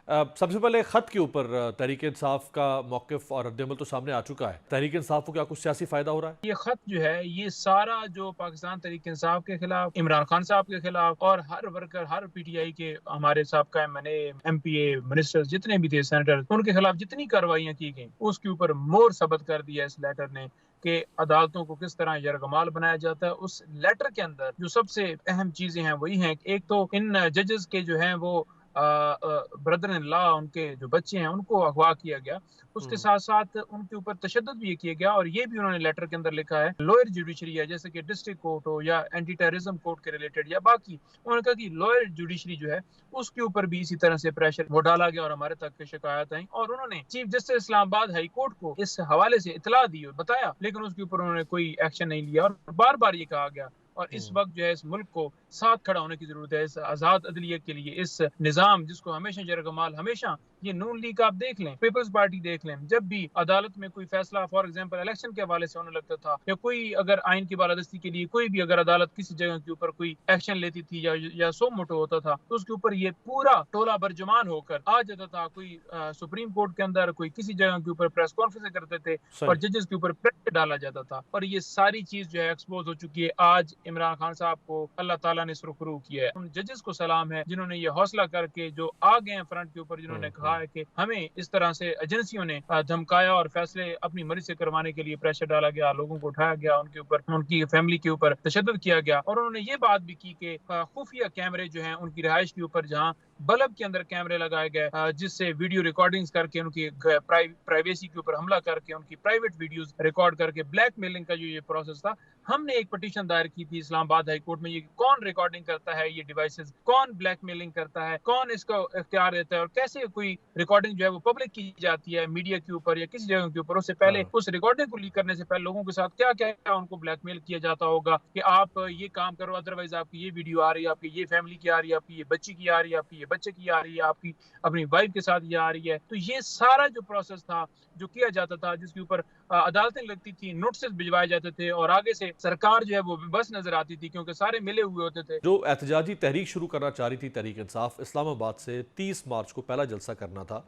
सबसे पहले ख़त के ऊपर तहरीक इंसाफ का मौक़िफ़ और रद्द-ए-अमल तो सामने आ चुका है। तहरीक इंसाफ को क्या कुछ सियासी फ़ायदा हो रहा है? ये खत जो है, ये सारा जो पाकिस्तान तहरीक इंसाफ के खिलाफ, इमरान खान साहब के खिलाफ और हर वर्कर, हर पीटीआई के हमारे साबका एमएनए, एमपीए, मिनिस्टर्स जितने भी थे, सेनेटर, उनके खिलाफ जितनी कार्रवाइयां की गई, उसके ऊपर मोहर सबत कर दिया इस लेटर ने कि अदालतों को किस तरह यरगमाल बनाया जाता है। उस लेटर के अंदर जो सबसे अहम चीजें हैं वही हैं, एक तो इन जजेस के जो हैं वो ब्रदर इन लॉ, उनके जो बच्चे हैं उनको अगवा किया गया। उसके हुँ। साथ साथ उनके ऊपर तशद्दुद भी किया गया, और ये भी उन्होंने लेटर के अंदर लिखा है लोअर जुडिशरी है, जैसे कि डिस्ट्रिक्ट कोर्ट हो या एंटी टेररिज्म कोर्ट के रिलेटेड या बाकी, उन्होंने कहा कि लोअर जुडिशरी जो है उसके ऊपर भी इसी तरह से प्रेशर वो डाला गया और हमारे तक की शिकायत आई, और उन्होंने chief justice Islamabad high court को इस हवाले से इतला दी और बताया, लेकिन उसके ऊपर उन्होंने कोई एक्शन नहीं लिया। और बार बार ये कहा गया, और इस हुँ। वक्त जो है इस मुल्क को साथ खड़ा होने की जरूरत है, इस आजाद अदलियत के लिए, इस निजाम जिसको हमेशा जरगमाल, हमेशा ये नून लीग आप देख लें, पीपल्स पार्टी देख लें, जब भी अदालत में कोई फैसला फॉर एग्जांपल इलेक्शन के हवाले से होने लगता था, या कोई अगर आइन की बालादस्ती के लिए कोई भी अगर अदालत किसी जगह के ऊपर कोई एक्शन लेती थी या सो मोटो होता था, तो उसके ऊपर ये पूरा टोला बरजुमान होकर आ जाता था। कोई सुप्रीम कोर्ट के अंदर कोई किसी जगह के ऊपर प्रेस कॉन्फ्रेंस करते थे और सही। जजेस के ऊपर प्रेशर डाला जाता था, और ये सारी चीज जो है एक्सपोज हो चुकी है। आज इमरान खान साहब को अल्लाह ताला ने सुरखरू किया है, उन जजेस को सलाम है जिन्होंने ये हौसला करके जो आ गए हैं फ्रंट के ऊपर, जिन्होंने हुँ, कहा हुँ। है कि हमें इस तरह से एजेंसियों ने धमकाया और फैसले अपनी मर्जी से करवाने के लिए प्रेशर डाला गया, लोगों को उठाया गया, उनके ऊपर, उनकी फैमिली के ऊपर तशद्दुद किया गया। और उन्होंने ये बात भी की कि खुफिया कैमरे जो हैं उनकी रिहाइश के ऊपर, जहाँ बल्ब के अंदर कैमरे लगाए गए, जिससे वीडियो रिकॉर्डिंग्स करके उनकी प्राइवेसी के ऊपर हमला करके उनकी प्राइवेट वीडियोस रिकॉर्ड करके ब्लैकमेलिंग का जो ये प्रोसेस था। हमने एक पिटीशन दायर की थी इस्लामाबाद हाई कोर्ट में, ये कौन रिकॉर्डिंग करता है, ये डिवाइसेस कौन ब्लैकमेलिंग करता है, कौन इसका इख्तियार देता है, और कैसे कोई रिकॉर्डिंग जो है वो पब्लिक की जाती है मीडिया के ऊपर या किसी जगह के ऊपर, उससे पहले हाँ। उस रिकॉर्डिंग को लीक करने से पहले लोगों के साथ क्या क्या उनको ब्लैकमेल किया जाता होगा कि आप ये काम करो, अदरवाइज आपकी ये वीडियो आ रही है, आपकी ये फैमिली की आ रही है, आपकी ये बच्ची की आ रही है, आपकी ये बच्चे की आ रही है, आपकी अपनी वाइफ के साथ ये आ रही है। तो ये सारा जो प्रोसेस था जो किया जाता था, जिसके ऊपर अदालतें लगती थी, नोटिस भिजवाए जाते थे, और आगे से सरकार जो है वो बस नजर आती थी क्योंकि सारे मिले हुए होते थे। जो एहतजाजी तहरीक शुरू करना चाह रही थी तहरीक इंसाफ, इस्लामाबाद से 30 मार्च को पहला जलसा करना था,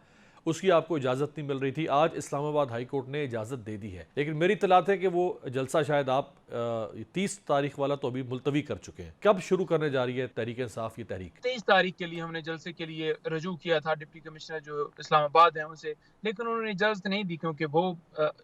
उसकी आपको इजाज़त नहीं मिल रही थी। आज इस्लामाबाद हाई कोर्ट ने इजाज़त दे दी है, लेकिन मेरी इत्तलात है कि वो जलसा शायद आप 30 तारीख वाला तो अभी मुलतवी कर चुके हैं। कब शुरू करने जा रही है तहरीक इंसाफ की तहरीक? 23 तारीख के लिए हमने जलसे के लिए रजू किया था डिप्टी कमिश्नर जो इस्लामाबाद है उनसे, लेकिन उन्होंने इजाजत नहीं दी, क्योंकि वो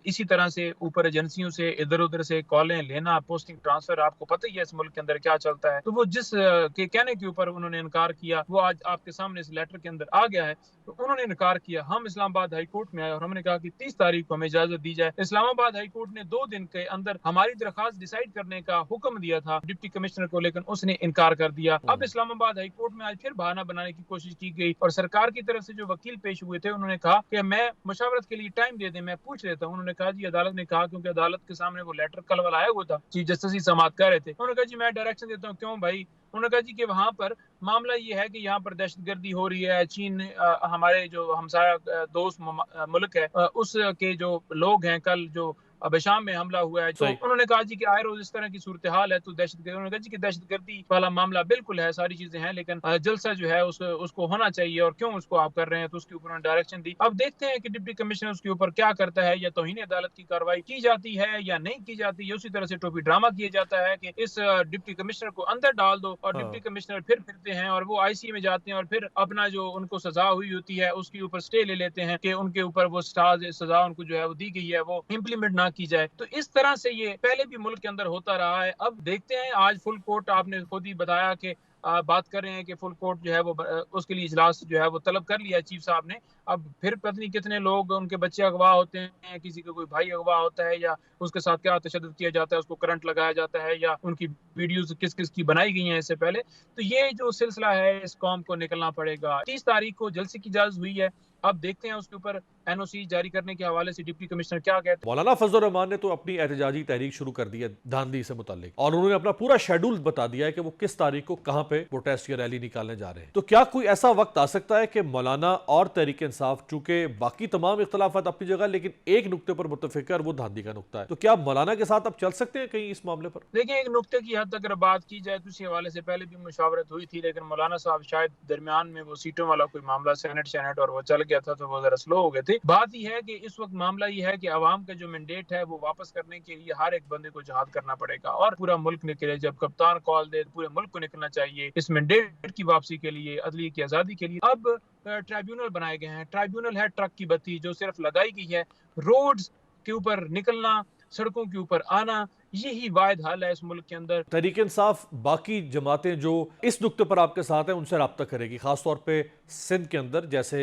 इसी तरह से ऊपर एजेंसियों से इधर उधर से कॉलें लेना, पोस्टिंग ट्रांसफर, आपको पता ही है इस मुल्क के अंदर क्या चलता है, तो वो जिस के कहने के ऊपर उन्होंने इनकार किया, वो आज आपके सामने इस लेटर के अंदर आ गया है। तो उन्होंने इनकार किया, हम इस्लामाबाद हाई कोर्ट में आए और हमने कहा कि 30 तारीख को हमें इजाजत दी जाए। इस्लामाबाद हाई कोर्ट ने 2 दिन के अंदर हमारी दरखास्त डिसाइड करने का हुक्म दिया था डिप्टी कमिश्नर को, लेकिन उसने इनकार कर दिया। अब हुँ। इस्लामाबाद हाई कोर्ट में आज फिर बहाना बनाने की कोशिश की गई, और सरकार की तरफ से जो वकील पेश हुए थे उन्होंने कहा कि मैं मुशावरत के लिए टाइम दे दें, मैं पूछ लेता हूँ। उन्होंने कहा जी, अदालत ने कहा, क्योंकि अदालत के सामने वो लेटर कल वाला आया हुआ था, चीफ जस्टिस ही समाअत कर रहे थे, उन्होंने कहा जी मैं डायरेक्शन देता हूँ। क्यों भाई? उन्होंने कहा जी कि वहां पर मामला ये है कि यहाँ पर दहशतगर्दी हो रही है, चीन हमारे जो हमसाया दोस्त मुल्क है, उसके जो लोग हैं, कल जो अब शाम में हमला हुआ है, तो सही। उन्होंने कहा जी कि आए रोज इस तरह की सूरत हाल है, तो दहशतगर्दी, उन्होंने कहा जी कि दहशतगर्दी वाला मामला बिल्कुल है, सारी चीजें हैं, लेकिन जलसा जो है उसको होना चाहिए, और क्यों उसको आप कर रहे हैं, तो उसके ऊपर उन्होंने डायरेक्शन दी। अब देखते हैं कि डिप्टी कमिश्नर उसके ऊपर क्या करता है, या तौहीन अदालत की कार्रवाई की जाती है या नहीं की जाती है। उसी तरह से टोपी ड्रामा किया जाता है कि इस डिप्टी कमिश्नर को अंदर डाल दो, और डिप्टी हाँ। कमिश्नर फिर फिरते हैं और वो आईसी में जाते हैं, और फिर अपना जो उनको सजा हुई होती है उसके ऊपर स्टे ले लेते हैं कि उनके ऊपर वो सजा उनको जो है वो दी गई है वो इम्प्लीमेंट ना की जाए। तो इस तरह से ये पहले भी मुल्क के अंदर होता रहा है। अब देखते हैं, आज फुल कोर्ट, आपने खुद ही बताया कि बात कर रहे हैं कि फुल कोर्ट जो है वो उसके लिए इजलास जो है वो तलब कर लिया चीफ साहब ने। अब फिर पता नहीं कितने लोग, उनके बच्चे अगवा होते हैं, किसी का कोई भाई अगवा होता है, या उसके साथ क्या तशद्दुद किया जाता है, उसको करंट लगाया जाता है, या उनकी वीडियोस किस किस की बनाई गई हैं इससे पहले। तो ये जो सिलसिला है इस कौम को निकलना पड़ेगा। 30 तारीख को जलसे की इजाजत हुई है। अब देखते हैं उसके ऊपर एनओसी जारी करने के हवाले से डिप्टी कमिश्नर क्या कहते हैं। मौलाना फजल रहमान ने तो अपनी एहतजाजी तहरीक शुरू कर दी है धांधली से मुतालिक, और उन्होंने अपना पूरा शेड्यूल बता दिया है कि वो किस तारीख को कहां पे प्रोटेस्ट या रैली निकालने जा रहे हैं। तो क्या कोई ऐसा वक्त आ सकता है कि मौलाना और तहरीक इंसाफ, चूंकि बाकी तमाम इख्तलाफात अपनी जगह, लेकिन एक नुक्ते पर मुतफिक है और वो धांधली का नुक्ता है, तो क्या मौलाना के साथ अब चल सकते हैं कहीं इस मामले पर? देखिए, एक नुक्ते की हद तक अगर बात की जाए तो इसी हवाले से पहले भी मुशावरत हुई थी, लेकिन मौलाना साहब शायद दरमियान में वो सीटों वाला कोई मामला सेनेट और वो चल गया था, तो वो जरा स्लो हो गए थे। बात यह है कि इस वक्त मामला ये है कि अवाम का जो मैंडेट है वो वापस करने के लिए हर एक बंदे को जिहाद करना पड़ेगा और पूरा मुल्क निकले। जब कप्तान कॉल दे पूरे मुल्क को निकलना चाहिए इस मैंडेट की वापसी के लिए, अदलिया की आजादी के लिए। अब ट्राइब्यूनल बनाए गए हैं। ट्राइब्यूनल है ट्रक की बत्ती जो सिर्फ लगाई गई है, रोड्स के ऊपर निकलना, सड़कों के ऊपर आना, यही वाहिद हल है इस मुल्क के अंदर। तहरीक इंसाफ बाकी जमातें जो इस नुक्ते पर आपके साथ हैं उनसे रब्ता करेगी, खासतौर पे सिंध के अंदर, जैसे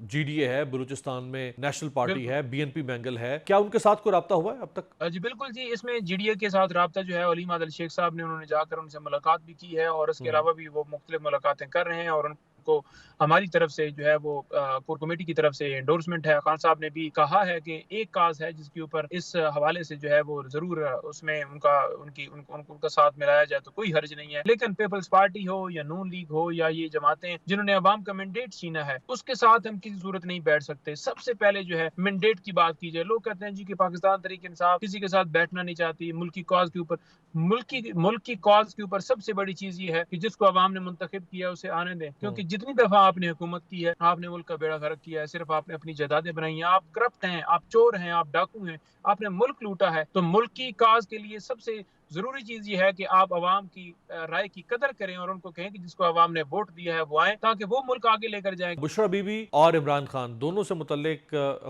GDA है, बलूचिस्तान में नेशनल पार्टी है, BNP बेंगल है, क्या उनके साथ कोई रब्ता हुआ है अब तक? जी बिल्कुल जी, इसमें GDA के साथ रब्ता जो है अलीम आदिल शेख साहब ने, उन्होंने जाकर उनसे मुलाकात भी की है और इसके अलावा भी वो मुख्तलिफ मुलाकातें कर रहे हैं और उनको हमारी तरफ से जो है वो कोर कमेटी की तरफ से एंडोर्समेंट है। खान साहब ने भी कहा है कि एक काज है जिसके ऊपर इस हवाले से जो है वो जरूर उसमें उनका साथ मिलाया जाए तो कोई हर्ज नहीं है। लेकिन पीपल्स पार्टी हो या नून लीग हो या ये जमातें जिन्होंने अवाम का मैंडेट छीना है, उसके साथ हम किसी सूरत नहीं बैठ सकते। सबसे पहले जो है मैंडेट की बात की जाए। लोग कहते हैं जी कि पाकिस्तान तहरीक इंसाफ किसी के साथ बैठना नहीं चाहती, मुल्क की कॉज के ऊपर। मुल्क की कॉज के ऊपर सबसे बड़ी चीज ये है कि जिसको अवाम ने मुंतखब किया उसे आने दें, क्योंकि जितनी दफा आपने हुकूमत की है, आपने मुल्क का बेड़ा गर्क किया है, सिर्फ आपने अपनी जायदादें बनाई हैं, आप करप्ट हैं, आप चोर हैं, आप डाकू हैं, आपने मुल्क लूटा है। तो मुल्क की काज के लिए सबसे जरूरी चीज ये है कि आप अवाम की राय की कदर करें और उनको कहें कि जिसको अवाम ने वोट दिया है वो आए, ताकि वो मुल्क आगे लेकर जाए। बुशरा बीबी और इमरान खान दोनों से मुतल्लिक,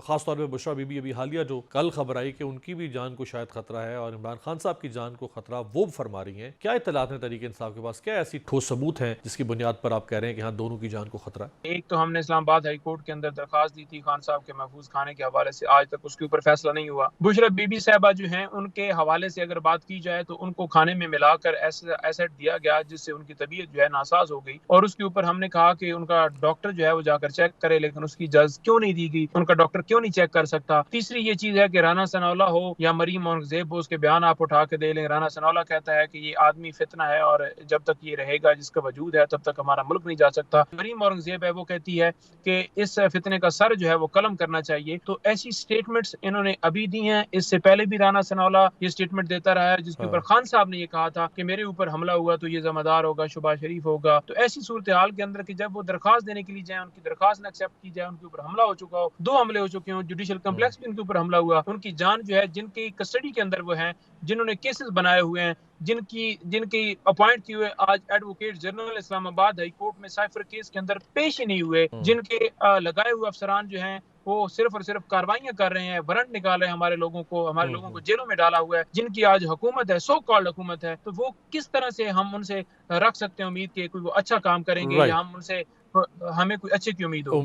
खासतौर पर बुशरा बीबी, अभी हालिया जो कल खबर आई कि उनकी भी जान को शायद खतरा है और इमरान खान साहब की जान को खतरा, वो फरमा रही हैं। क्या इत्तलात हैं तहरीक इंसाफ के पास? क्या ऐसी ठोस सबूत हैं जिसकी बुनियाद पर आप कह रहे हैं कि हाँ दोनों की जान को खतरा है? एक तो हमने इस्लामाबाद हाई कोर्ट के अंदर दरखास्त दी थी खान साहब के महफूज खाने के हवाले से, आज तक उसके ऊपर फैसला नहीं हुआ। बुशरा बीबी साहबा जो हैं उनके हवाले से अगर बात की जाए तो उनको खाने में मिलाकर एसिड दिया गया जिससे उनकी तबीयत जो है नासाज हो गई, और उसके ऊपर हमने कहा कि उनका डॉक्टर जो है वो जाकर चेक करे, लेकिन उसकी इजाजत क्यों नहीं दी गई? उनका डॉक्टर क्यों नहीं चेक कर सकता? तीसरी ये चीज है कि राना सनाउल्लाह हो या मरीम औरंगजेब हो, उसके बयान आप उठा के दे लें। राना सनाउल्लाह कहता है कि ये आदमी फितना है और जब तक ये रहेगा, जिसका वजूद है, तब तक हमारा मुल्क नहीं जा सकता। मरीम औरंगजेब है वो कहती है कि इस फितने का सर जो है वो कलम करना चाहिए। तो ऐसी स्टेटमेंट्स इन्होंने अभी दी हैं। इससे पहले भी राना सनाउल्लाह ये स्टेटमेंट देता रहा है जिसके ऊपर खान साहब ने ये कहा था कि मेरे ऊपर हमला हुआ तो ये जिम्मेदार होगा शहबाज शरीफ होगा। तो ऐसी सूरत हाल के अंदर कि जब वो दरखास्त देने के लिए जाए, उनकी दरखास्त न एक्सेप्ट की जाए, उनके ऊपर हमला हो चुका हो, 2 हमले हो चुके हो, जुडिशियल कम्प्लेक्स भी उनके ऊपर हमला हुआ, उनकी जान जो है, जिनकी कस्टडी के अंदर वो है, जिन्होंने केसेस बनाए हुए हैं, जिनकी अपॉइंट किए हुए आज advocate general Islamabad high court में साइफर केस के अंदर पेश ही नहीं हुए, जिनके लगाए हुए अफसरान जो हैं वो सिर्फ और सिर्फ कार्रवाइयां कर रहे हैं, वारंट निकाल रहे हैं, हमारे लोगों को जेलों में डाला हुआ है, जिनकी आज हुकूमत है, सो कॉल्ड हुकूमत है, तो वो किस तरह से हम उनसे रख सकते हैं उम्मीद कि कोई वो अच्छा काम करेंगे या हम उनसे हमें कोई अच्छे की उम्मीद होगी।